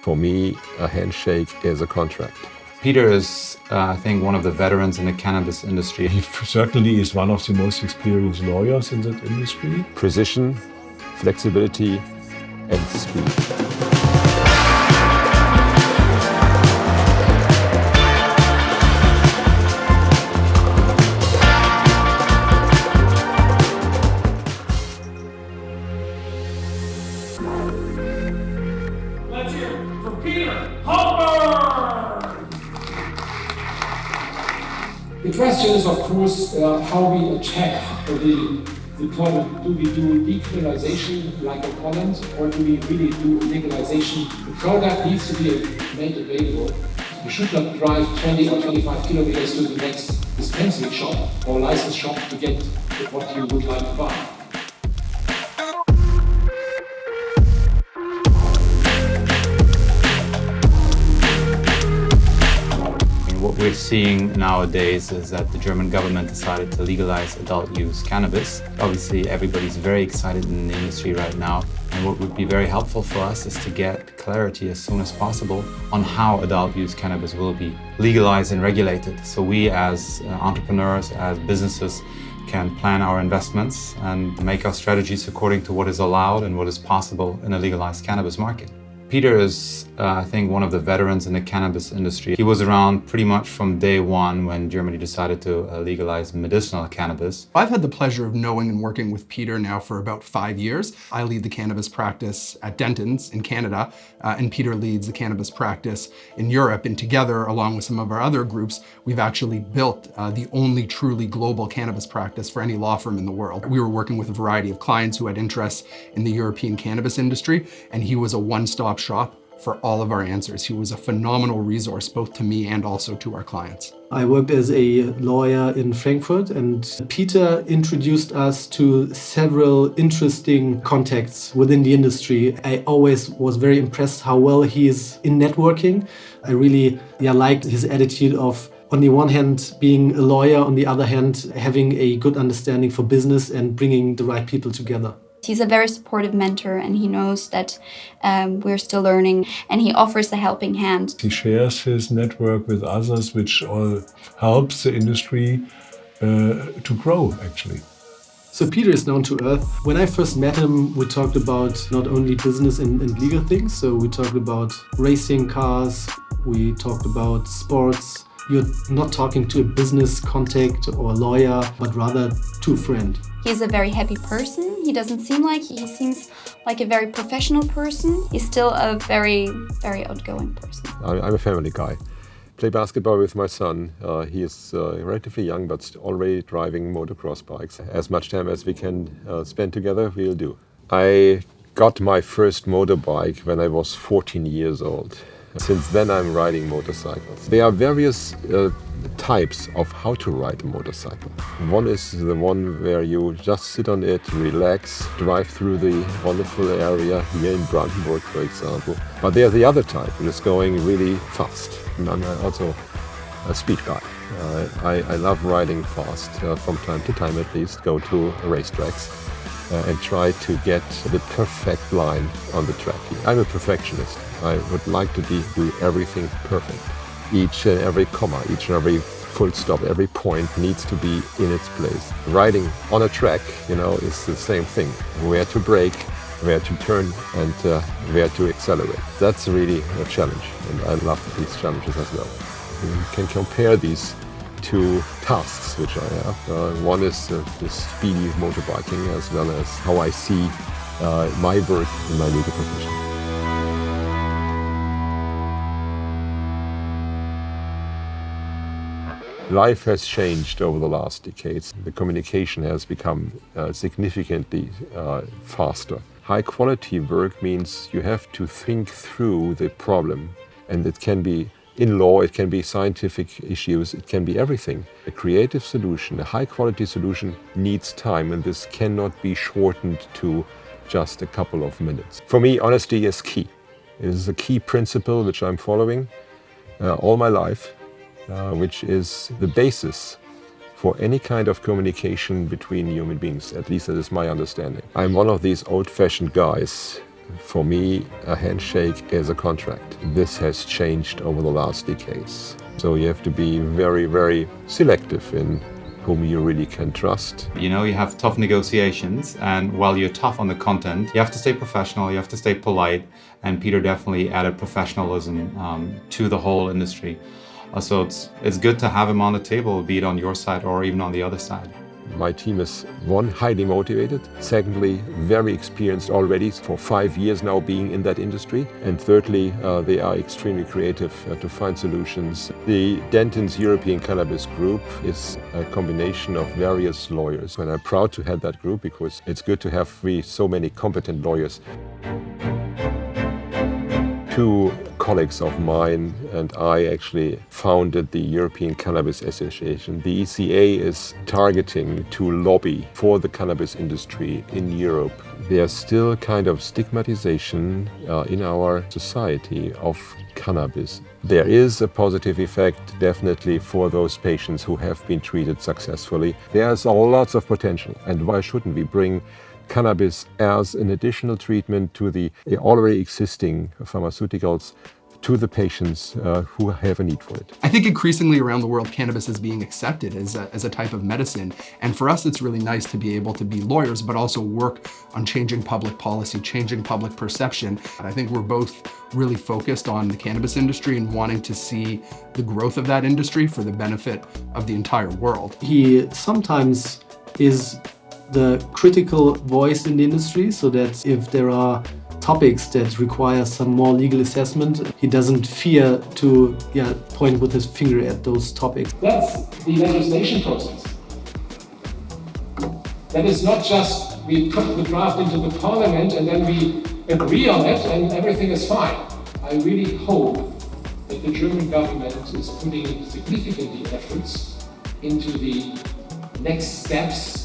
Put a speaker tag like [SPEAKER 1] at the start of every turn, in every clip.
[SPEAKER 1] For me, a handshake is a contract.
[SPEAKER 2] Peter is, I think, one of the veterans in the cannabis industry.
[SPEAKER 3] He certainly is one of the most experienced lawyers in that industry.
[SPEAKER 1] Precision, flexibility, and speed.
[SPEAKER 4] Let's hear it for Peter Homberg! The question is, of course, how we attack the deployment. Do we do decriminalization like in Holland, or do we really do legalization? The product needs to be made available. You should not drive 20 or 25 kilometers to the next dispensary shop or license shop to get what you would like to buy.
[SPEAKER 2] What we're seeing nowadays is that the German government decided to legalize adult use cannabis. Obviously, everybody's very excited in the industry right now. And what would be very helpful for us is to get clarity as soon as possible on how adult use cannabis will be legalized and regulated. So we as entrepreneurs, as businesses, can plan our investments and make our strategies according to what is allowed and what is possible in a legalized cannabis market. Peter is, I think, one of the veterans in the cannabis industry. He was around pretty much from day one when Germany decided to legalize medicinal cannabis.
[SPEAKER 5] I've had the pleasure of knowing and working with Peter now for about 5 years. I lead the cannabis practice at Denton's in Canada, and Peter leads the cannabis practice in Europe. And together, along with some of our other groups, we've actually built the only truly global cannabis practice for any law firm in the world. We were working with a variety of clients who had interests in the European cannabis industry, and he was a one-stop shop for all of our answers. He was a phenomenal resource, both to me and also to our clients.
[SPEAKER 6] I worked as a lawyer in Frankfurt, and Peter introduced us to several interesting contacts within the industry. I always was very impressed how well he is in networking. I really liked his attitude of, on the one hand, being a lawyer, on the other hand, having a good understanding for business and bringing the right people together.
[SPEAKER 7] He's a very supportive mentor, and he knows that we're still learning, and he offers a helping hand.
[SPEAKER 3] He shares his network with others, which all helps the industry to grow, actually.
[SPEAKER 6] So Peter is down to earth. When I first met him, we talked about not only business and legal things. So we talked about racing cars, we talked about sports. You're not talking to a business contact or a lawyer, but rather to a friend.
[SPEAKER 7] He's a very happy person. He doesn't seem like he seems like a very professional person. He's still a very, very outgoing person.
[SPEAKER 1] I'm a family guy. Play basketball with my son. He is relatively young, but already driving motocross bikes. As much time as we can spend together, we'll do. I got my first motorbike when I was 14 years old. Since then, I'm riding motorcycles. There are various types of how to ride a motorcycle. One is the one where you just sit on it, relax, drive through the wonderful area here in Brandenburg, for example. But there's the other type, which is going really fast. And I'm also a speed guy. I love riding fast, from time to time at least, go to racetracks and try to get the perfect line on the track. I'm a perfectionist. I would like to do everything perfect. Each and every comma, each and every full stop, every point needs to be in its place. Riding on a track, is the same thing. Where to brake, where to turn, and where to accelerate. That's really a challenge, and I love these challenges as well. You can compare these two tasks which I have. One is the speedy motorbiking, as well as how I see my work in my legal profession. Life has changed over the last decades. The communication has become significantly faster. High quality work means you have to think through the problem, and it can be in law, it can be scientific issues, it can be everything. A creative solution, a high quality solution needs time, and this cannot be shortened to just a couple of minutes. For me, honesty is key. It is a key principle which I'm following all my life, which is the basis for any kind of communication between human beings. At least that is my understanding. I'm one of these old-fashioned guys For me, a handshake is a contract. This has changed over the last decades. So you have to be very, very selective in whom you really can trust.
[SPEAKER 2] You know, you have tough negotiations, and while you're tough on the content, you have to stay professional, you have to stay polite, and Peter definitely added professionalism to the whole industry. So it's good to have him on the table, be it on your side or even on the other side.
[SPEAKER 1] My team is, one, highly motivated, secondly, very experienced already for 5 years now being in that industry, and thirdly, they are extremely creative to find solutions. The Denton's European Cannabis Group is a combination of various lawyers, and I'm proud to head that group because it's good to have so many competent lawyers. Two colleagues of mine and I actually founded the European Cannabis Association. The ECA is targeting to lobby for the cannabis industry in Europe. There's still kind of stigmatization in our society of cannabis. There is a positive effect definitely for those patients who have been treated successfully. There's lots of potential, and why shouldn't we bring cannabis as an additional treatment to the already existing pharmaceuticals to the patients who have a need for it.
[SPEAKER 5] I think increasingly around the world, cannabis is being accepted as a type of medicine. And for us, it's really nice to be able to be lawyers, but also work on changing public policy, changing public perception. And I think we're both really focused on the cannabis industry and wanting to see the growth of that industry for the benefit of the entire world.
[SPEAKER 6] He sometimes is the critical voice in the industry, so that if there are topics that require some more legal assessment, he doesn't fear to point with his finger at those topics.
[SPEAKER 4] That's the legislation process. That is not just we put the draft into the parliament and then we agree on it and everything is fine. I really hope that the German government is putting significant efforts into the next steps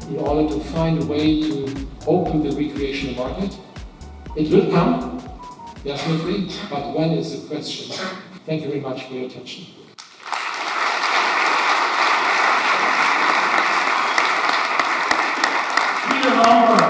[SPEAKER 4] in order to find a way to open the recreational market. It will come, definitely, but when is the question? Thank you very much for your attention.
[SPEAKER 8] Peter Homberg.